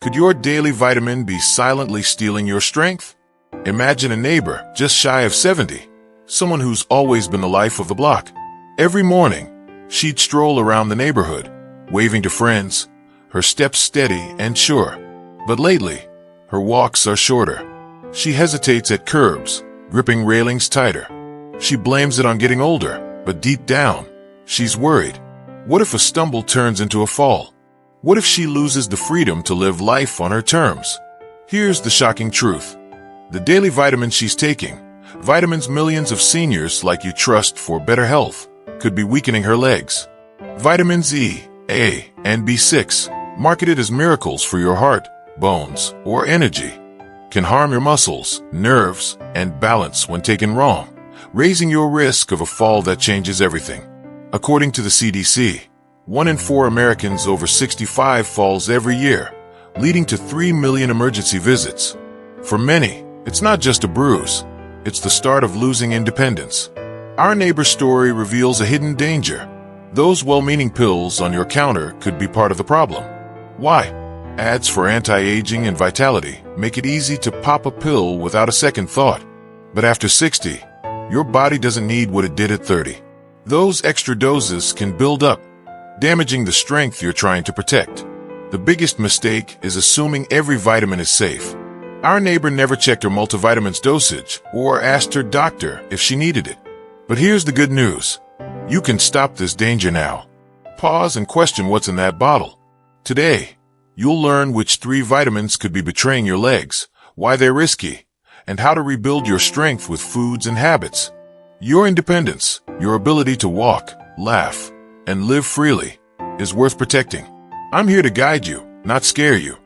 Could your daily vitamin be silently stealing your strength? Imagine a neighbor just shy of 70, someone who's always been the life of the block. Every morning, she'd stroll around the neighborhood, waving to friends, her steps steady and sure. But lately, her walks are shorter. She hesitates at curbs, gripping railings tighter. She blames it on getting older, but deep down, she's worried. What if a stumble turns into a fall? What if she loses the freedom to live life on her terms? Here's the shocking truth. The daily vitamins she's taking, vitamins millions of seniors like you trust for better health, could be weakening her legs. Vitamins E, A, and B6, marketed as miracles for your heart, bones, or energy, can harm your muscles, nerves, and balance when taken wrong, raising your risk of a fall that changes everything. According to the CDC, 1 in 4 Americans over 65 falls every year, leading to 3 million emergency visits. For many, it's not just a bruise, it's the start of losing independence. Our neighbor's story reveals a hidden danger. Those well-meaning pills on your counter could be part of the problem. Why? Ads for anti-aging and vitality make it easy to pop a pill without a second thought. But after 60, your body doesn't need what it did at 30. Those extra doses can build up, damaging the strength you're trying to protect. The biggest mistake is assuming every vitamin is safe. Our neighbor never checked her multivitamins dosage or asked her doctor if she needed it. But here's the good news. You can stop this danger now. Pause and question what's in that bottle. Today, you'll learn which 3 vitamins could be betraying your legs, why they're risky, and how to rebuild your strength with foods and habits. Your independence, your ability to walk, laugh, and live freely, is worth protecting. I'm here to guide you, not scare you.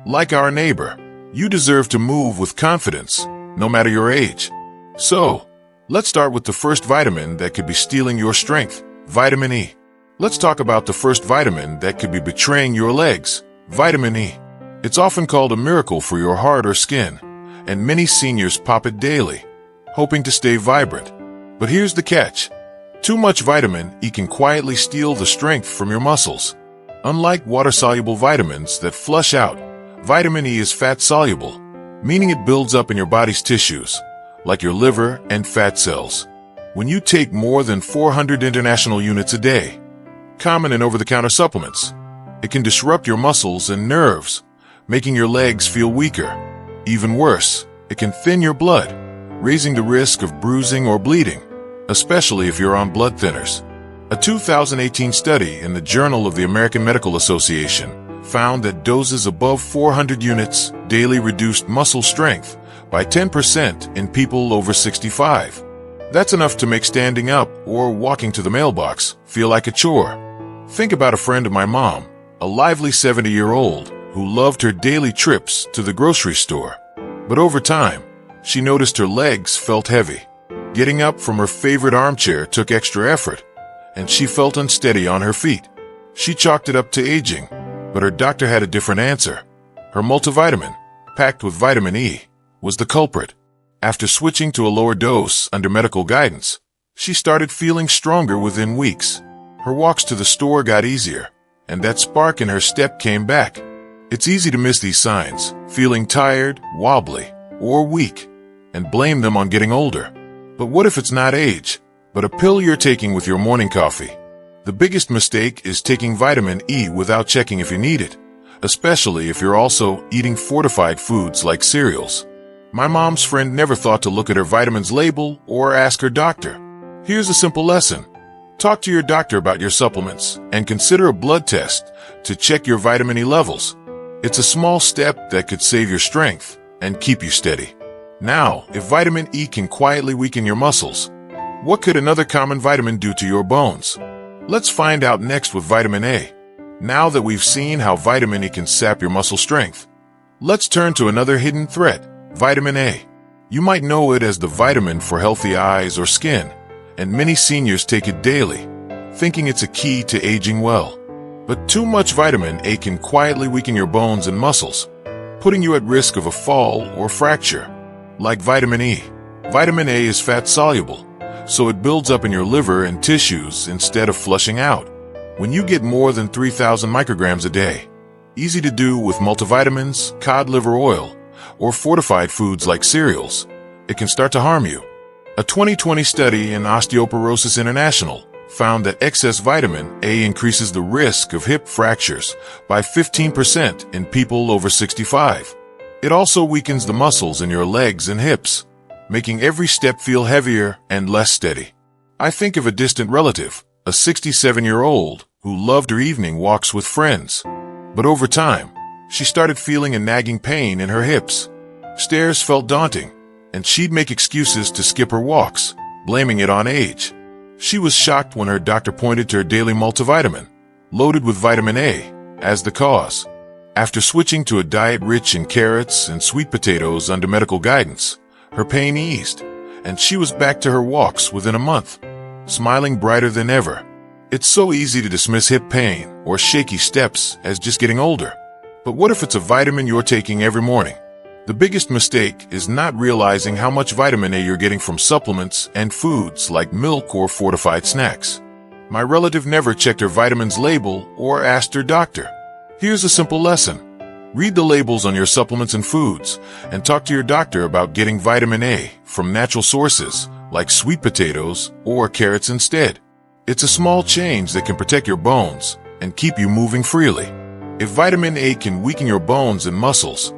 Like our neighbor, you deserve to move with confidence, no matter your age. So, let's start with the first vitamin that could be stealing your strength, vitamin E. Let's talk about the first vitamin that could be betraying your legs, vitamin E. It's often called a miracle for your heart or skin, and many seniors pop it daily, hoping to stay vibrant. But here's the catch. Too much vitamin E can quietly steal the strength from your muscles. Unlike water-soluble vitamins that flush out, vitamin E is fat-soluble, meaning it builds up in your body's tissues, like your liver and fat cells. When you take more than 400 international units a day, common in over-the-counter supplements, it can disrupt your muscles and nerves, making your legs feel weaker. Even worse, it can thin your blood, raising the risk of bruising or bleeding, especially if you're on blood thinners. A 2018 study in the Journal of the American Medical Association found that doses above 400 units daily reduced muscle strength by 10% in people over 65. That's enough to make standing up or walking to the mailbox feel like a chore. Think about a friend of my mom, a lively 70-year-old who loved her daily trips to the grocery store. But over time, she noticed her legs felt heavy. Getting up from her favorite armchair took extra effort, and she felt unsteady on her feet. She chalked it up to aging, but her doctor had a different answer. Her multivitamin, packed with vitamin E, was the culprit. After switching to a lower dose under medical guidance, she started feeling stronger within weeks. Her walks to the store got easier, and that spark in her step came back. It's easy to miss these signs, feeling tired, wobbly, or weak, and blame them on getting older. But what if it's not age, but a pill you're taking with your morning coffee? The biggest mistake is taking vitamin E without checking if you need it, especially if you're also eating fortified foods like cereals. My mom's friend never thought to look at her vitamins label or ask her doctor. Here's a simple lesson. Talk to your doctor about your supplements and consider a blood test to check your vitamin E levels. It's a small step that could save your strength and keep you steady. Now, if vitamin E can quietly weaken your muscles, what could another common vitamin do to your bones? Let's find out next with vitamin A. Now that we've seen how vitamin E can sap your muscle strength, let's turn to another hidden threat, vitamin A. You might know it as the vitamin for healthy eyes or skin, and many seniors take it daily, thinking it's a key to aging well. But too much vitamin A can quietly weaken your bones and muscles, putting you at risk of a fall or fracture. Like vitamin E, vitamin A is fat-soluble, so it builds up in your liver and tissues instead of flushing out. When you get more than 3,000 micrograms a day, easy to do with multivitamins, cod liver oil, or fortified foods like cereals. It can start to harm you. A 2020 study in Osteoporosis International found that excess vitamin A increases the risk of hip fractures by 15% in people over 65. It also weakens the muscles in your legs and hips, making every step feel heavier and less steady. I think of a distant relative, a 67-year-old who loved her evening walks with friends. But over time, she started feeling a nagging pain in her hips. Stairs felt daunting, and she'd make excuses to skip her walks, blaming it on age. She was shocked when her doctor pointed to her daily multivitamin, loaded with vitamin A, as the cause. After switching to a diet rich in carrots and sweet potatoes under medical guidance, her pain eased, and she was back to her walks within a month, smiling brighter than ever. It's so easy to dismiss hip pain or shaky steps as just getting older. But what if it's a vitamin you're taking every morning? The biggest mistake is not realizing how much vitamin A you're getting from supplements and foods like milk or fortified snacks. My relative never checked her vitamins label or asked her doctor. Here's a simple lesson. Read the labels on your supplements and foods and talk to your doctor about getting vitamin A from natural sources like sweet potatoes or carrots instead. It's a small change that can protect your bones and keep you moving freely. If vitamin A can weaken your bones and muscles,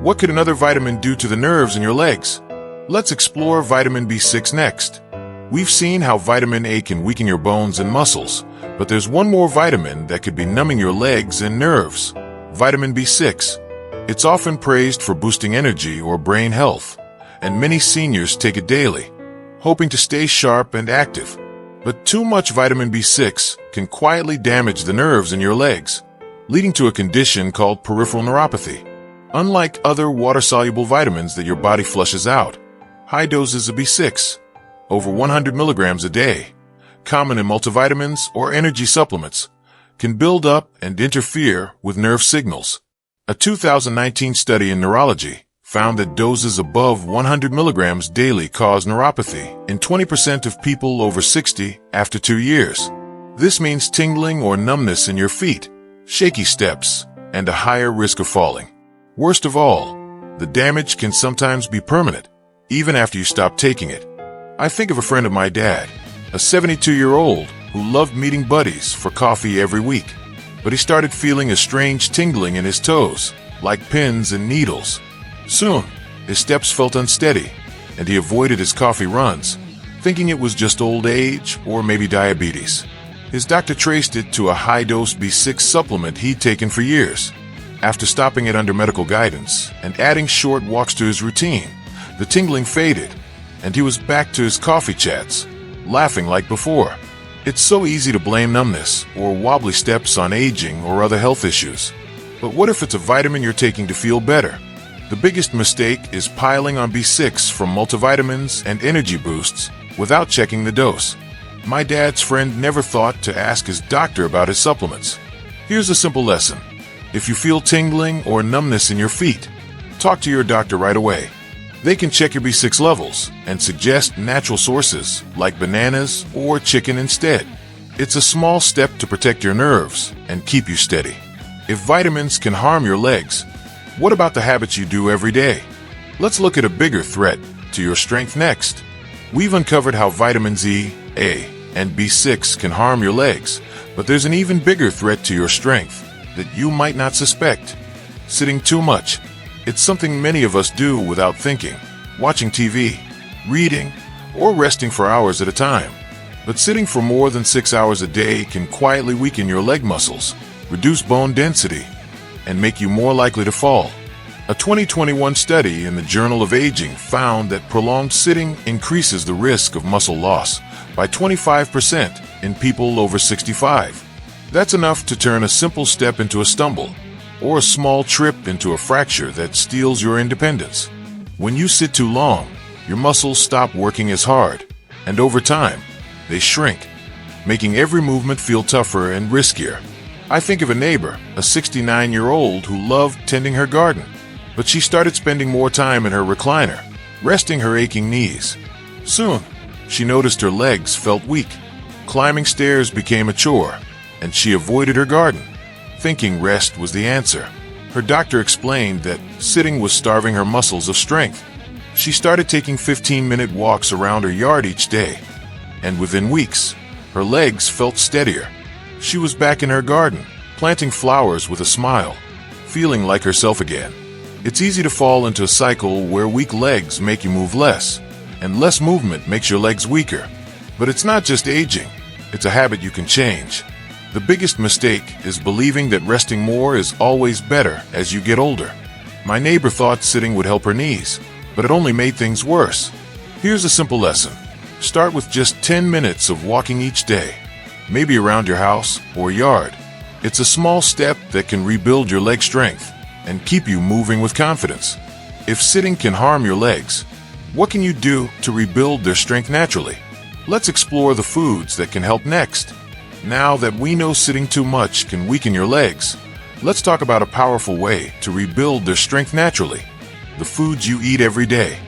what could another vitamin do to the nerves in your legs? Let's explore vitamin B6 next. We've seen how vitamin A can weaken your bones and muscles, but there's one more vitamin that could be numbing your legs and nerves. Vitamin B6. It's often praised for boosting energy or brain health, and many seniors take it daily, hoping to stay sharp and active. But too much vitamin B6 can quietly damage the nerves in your legs, leading to a condition called peripheral neuropathy. Unlike other water-soluble vitamins that your body flushes out, high doses of B6, over 100 milligrams a day, common in multivitamins or energy supplements, can build up and interfere with nerve signals. A 2019 study in Neurology found that doses above 100 milligrams daily cause neuropathy in 20% of people over 60 after 2 years. This means tingling or numbness in your feet, shaky steps, and a higher risk of falling. Worst of all, the damage can sometimes be permanent, even after you stop taking it. I think of a friend of my dad, a 72-year-old who loved meeting buddies for coffee every week, but he started feeling a strange tingling in his toes, like pins and needles. Soon, his steps felt unsteady, and he avoided his coffee runs, thinking it was just old age or maybe diabetes. His doctor traced it to a high-dose B6 supplement he'd taken for years. After stopping it under medical guidance and adding short walks to his routine, the tingling faded, and he was back to his coffee chats, laughing like before. It's so easy to blame numbness or wobbly steps on aging or other health issues. But what if it's a vitamin you're taking to feel better? The biggest mistake is piling on B6 from multivitamins and energy boosts without checking the dose. My dad's friend never thought to ask his doctor about his supplements. Here's a simple lesson. If you feel tingling or numbness in your feet, talk to your doctor right away. They can check your B6 levels and suggest natural sources like bananas or chicken instead. It's a small step to protect your nerves and keep you steady. If vitamins can harm your legs, what about the habits you do every day? Let's look at a bigger threat to your strength next. We've uncovered how vitamins E, A, and B6 can harm your legs, but there's an even bigger threat to your strength that you might not suspect. Sitting too much. It's something many of us do without thinking, watching TV, reading, or resting for hours at a time. But sitting for more than 6 hours a day can quietly weaken your leg muscles, reduce bone density, and make you more likely to fall. A 2021 study in the Journal of Aging found that prolonged sitting increases the risk of muscle loss by 25% in people over 65. That's enough to turn a simple step into a stumble, or a small trip into a fracture that steals your independence. When you sit too long, your muscles stop working as hard, and over time, they shrink, making every movement feel tougher and riskier. I think of a neighbor, a 69-year-old who loved tending her garden, but she started spending more time in her recliner, resting her aching knees. Soon, she noticed her legs felt weak. Climbing stairs became a chore, and she avoided her garden, thinking rest was the answer. Her doctor explained that sitting was starving her muscles of strength. She started taking 15-minute walks around her yard each day, and within weeks, her legs felt steadier. She was back in her garden, planting flowers with a smile, feeling like herself again. It's easy to fall into a cycle where weak legs make you move less, and less movement makes your legs weaker. But it's not just aging, it's a habit you can change. The biggest mistake is believing that resting more is always better as you get older. My neighbor thought sitting would help her knees, but it only made things worse. Here's a simple lesson. Start with just 10 minutes of walking each day, maybe around your house or yard. It's a small step that can rebuild your leg strength and keep you moving with confidence. If sitting can harm your legs, what can you do to rebuild their strength naturally? Let's explore the foods that can help next. Now that we know sitting too much can weaken your legs, let's talk about a powerful way to rebuild their strength naturally. The foods you eat every day.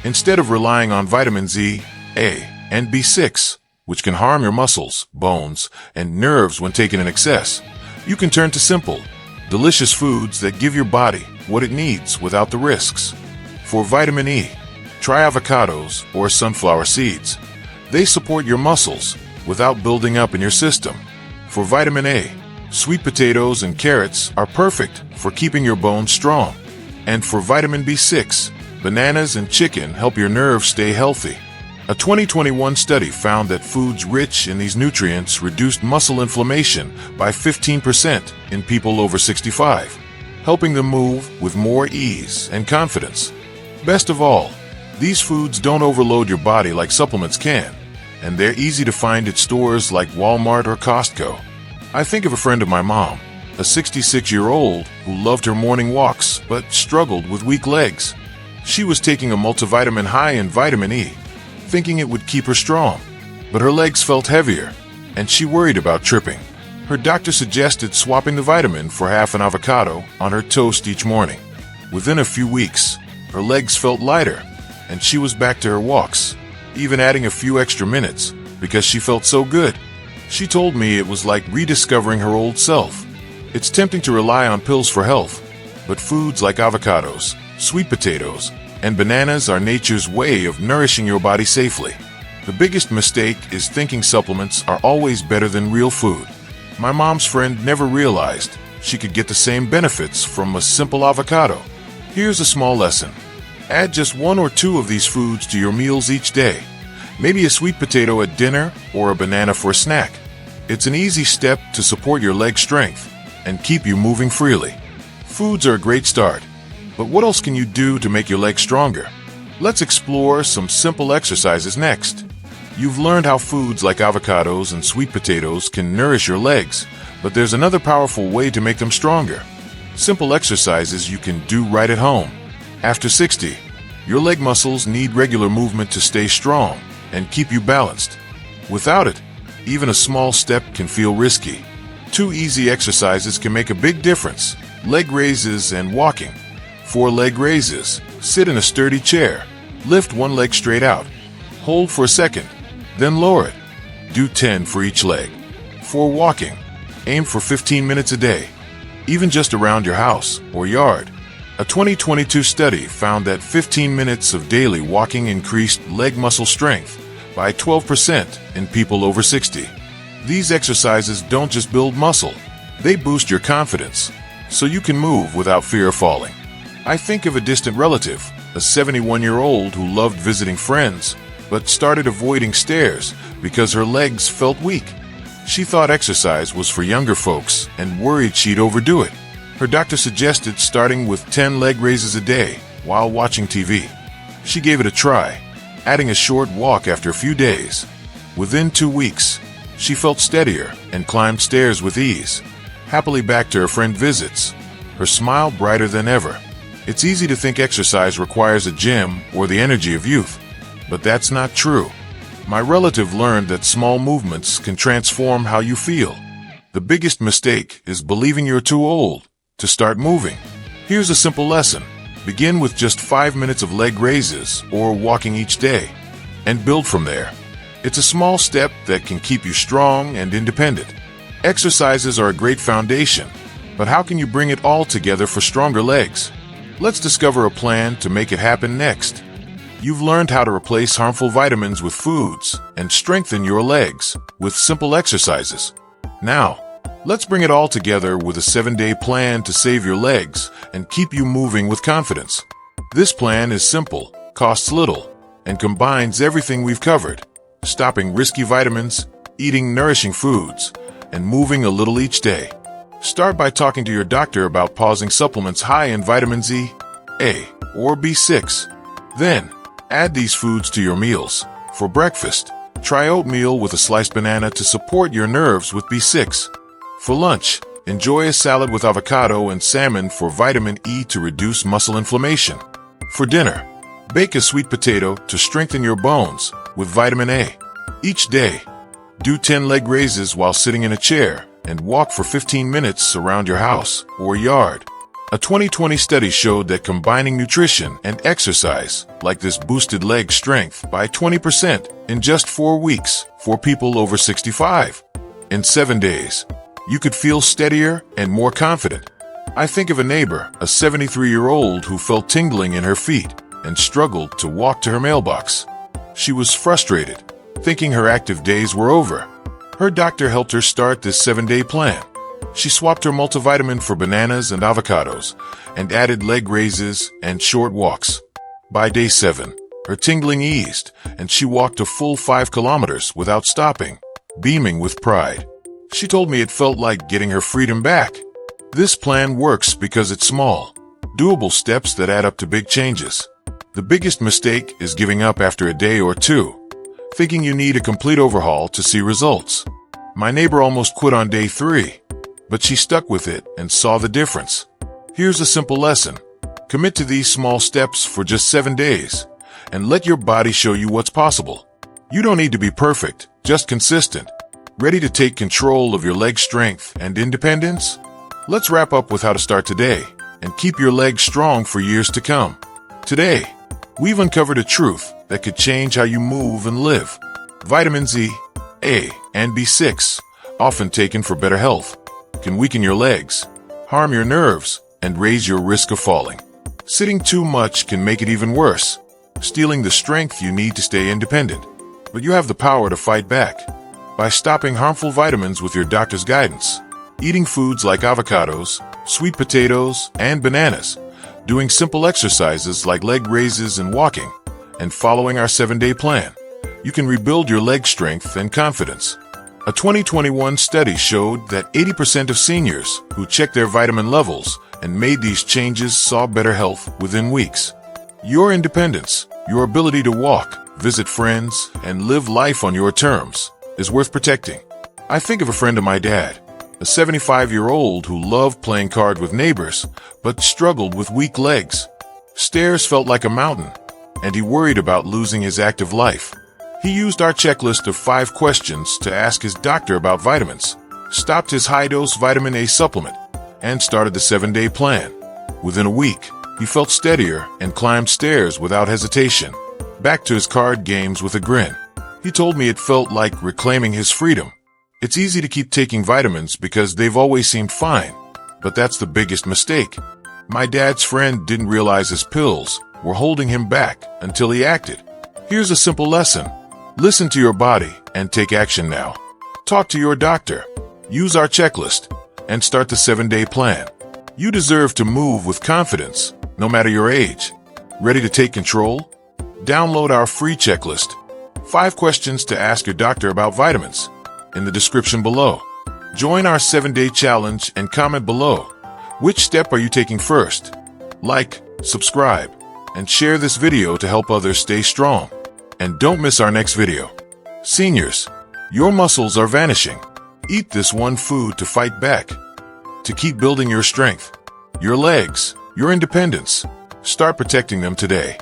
Instead of relying on vitamin Z, A, and B6, which can harm your muscles, bones, and nerves when taken in excess, you can turn to simple, delicious foods that give your body what it needs without the risks. For vitamin E, try avocados or sunflower seeds. They support your muscles without building up in your system. For vitamin A, sweet potatoes and carrots are perfect for keeping your bones strong. And for vitamin B6, bananas and chicken help your nerves stay healthy. A 2021 study found that foods rich in these nutrients reduced muscle inflammation by 15% in people over 65, helping them move with more ease and confidence. Best of all, these foods don't overload your body like supplements can, and they're easy to find at stores like Walmart or Costco. I think of a friend of my mom, a 66-year-old who loved her morning walks but struggled with weak legs. She was taking a multivitamin high in vitamin E, thinking it would keep her strong, but her legs felt heavier, and she worried about tripping. Her doctor suggested swapping the vitamin for half an avocado on her toast each morning. Within a few weeks, her legs felt lighter, and she was back to her walks, even adding a few extra minutes because she felt so good. She told me it was like rediscovering her old self. It's tempting to rely on pills for health, but foods like avocados, sweet potatoes, and bananas are nature's way of nourishing your body safely. The biggest mistake is thinking supplements are always better than real food. My mom's friend never realized she could get the same benefits from a simple avocado. Here's a small lesson. Add just 1 or 2 of these foods to your meals each day. Maybe a sweet potato at dinner or a banana for a snack. It's an easy step to support your leg strength and keep you moving freely. Foods are a great start, but what else can you do to make your legs stronger? Let's explore some simple exercises next. You've learned how foods like avocados and sweet potatoes can nourish your legs, but there's another powerful way to make them stronger. Simple exercises you can do right at home. After 60, your leg muscles need regular movement to stay strong and keep you balanced. Without it, even a small step can feel risky. 2 easy exercises can make a big difference: leg raises and walking. For leg raises, sit in a sturdy chair. Lift one leg straight out. Hold for a second, then lower it. Do 10 for each leg. For walking, aim for 15 minutes a day, even just around your house or yard. A 2022 study found that 15 minutes of daily walking increased leg muscle strength by 12% in people over 60. These exercises don't just build muscle, they boost your confidence, so you can move without fear of falling. I think of a distant relative, a 71-year-old who loved visiting friends, but started avoiding stairs because her legs felt weak. She thought exercise was for younger folks and worried she'd overdo it. Her doctor suggested starting with 10 leg raises a day while watching TV. She gave it a try, adding a short walk after a few days. Within 2 weeks, she felt steadier and climbed stairs with ease. Happily back to her friend visits, her smile brighter than ever. It's easy to think exercise requires a gym or the energy of youth, but that's not true. My relative learned that small movements can transform how you feel. The biggest mistake is believing you're too old to start moving. Here's a simple lesson. Begin with just 5 minutes of leg raises or walking each day, and build from there. It's a small step that can keep you strong and independent. Exercises are a great foundation, But how can you bring it all together for stronger legs? Let's discover a plan to make it happen next. You've learned how to replace harmful vitamins with foods and strengthen your legs with simple exercises. Now, let's bring it all together with a 7-day plan to save your legs and keep you moving with confidence. This plan is simple, costs little, and combines everything we've covered: stopping risky vitamins, eating nourishing foods, and moving a little each day. Start by talking to your doctor about pausing supplements high in vitamin Z, A, or B6. Then, add these foods to your meals. For breakfast, try oatmeal with a sliced banana to support your nerves with B6. For lunch, enjoy a salad with avocado and salmon for vitamin E to reduce muscle inflammation. For dinner, bake a sweet potato to strengthen your bones with vitamin A. Each day, do 10 leg raises while sitting in a chair and walk for 15 minutes around your house or yard. A 2020 study showed that combining nutrition and exercise like this boosted leg strength by 20% in just 4 weeks for people over 65. In 7 days, you could feel steadier and more confident. I think of a neighbor, a 73-year-old who felt tingling in her feet and struggled to walk to her mailbox. She was frustrated, thinking her active days were over. Her doctor helped her start this 7-day plan. She swapped her multivitamin for bananas and avocados and added leg raises and short walks. By day 7, her tingling eased and she walked a full 5 kilometers without stopping, beaming with pride. She told me it felt like getting her freedom back. This plan works because it's small, doable steps that add up to big changes. The biggest mistake is giving up after a day or two, thinking you need a complete overhaul to see results. My neighbor almost quit on day 3, but she stuck with it and saw the difference. Here's a simple lesson. Commit to these small steps for just 7 days and let your body show you what's possible. You don't need to be perfect, just consistent. Ready to take control of your leg strength and independence? Let's wrap up with how to start today and keep your legs strong for years to come. Today, we've uncovered a truth that could change how you move and live. Vitamin Z, A, and B6, often taken for better health, can weaken your legs, harm your nerves, and raise your risk of falling. Sitting too much can make it even worse, stealing the strength you need to stay independent. But you have the power to fight back. By stopping harmful vitamins with your doctor's guidance, eating foods like avocados, sweet potatoes, and bananas, doing simple exercises like leg raises and walking, and following our 7-day plan, you can rebuild your leg strength and confidence. A 2021 study showed that 80% of seniors who checked their vitamin levels and made these changes saw better health within weeks. Your independence, your ability to walk, visit friends, and live life on your terms is worth protecting. I think of a friend of my dad, a 75-year-old who loved playing cards with neighbors, but struggled with weak legs. Stairs felt like a mountain, and he worried about losing his active life. He used our checklist of 5 questions to ask his doctor about vitamins, stopped his high-dose vitamin A supplement, and started the 7-day plan. Within a week, he felt steadier and climbed stairs without hesitation, back to his card games with a grin. He told me it felt like reclaiming his freedom. It's easy to keep taking vitamins because they've always seemed fine, but that's the biggest mistake. My dad's friend didn't realize his pills were holding him back until he acted. Here's a simple lesson. Listen to your body and take action now. Talk to your doctor, use our checklist, and start the 7-day plan. You deserve to move with confidence, no matter your age. Ready to take control? Download our free checklist, 5 questions to ask your doctor about vitamins, in the description below. Join our 7-day challenge and comment below. Which step are you taking first? Like, subscribe, and share this video to help others stay strong. And don't miss our next video. Seniors, your muscles are vanishing. Eat this one food to fight back. To keep building your strength, your legs, your independence. Start protecting them today.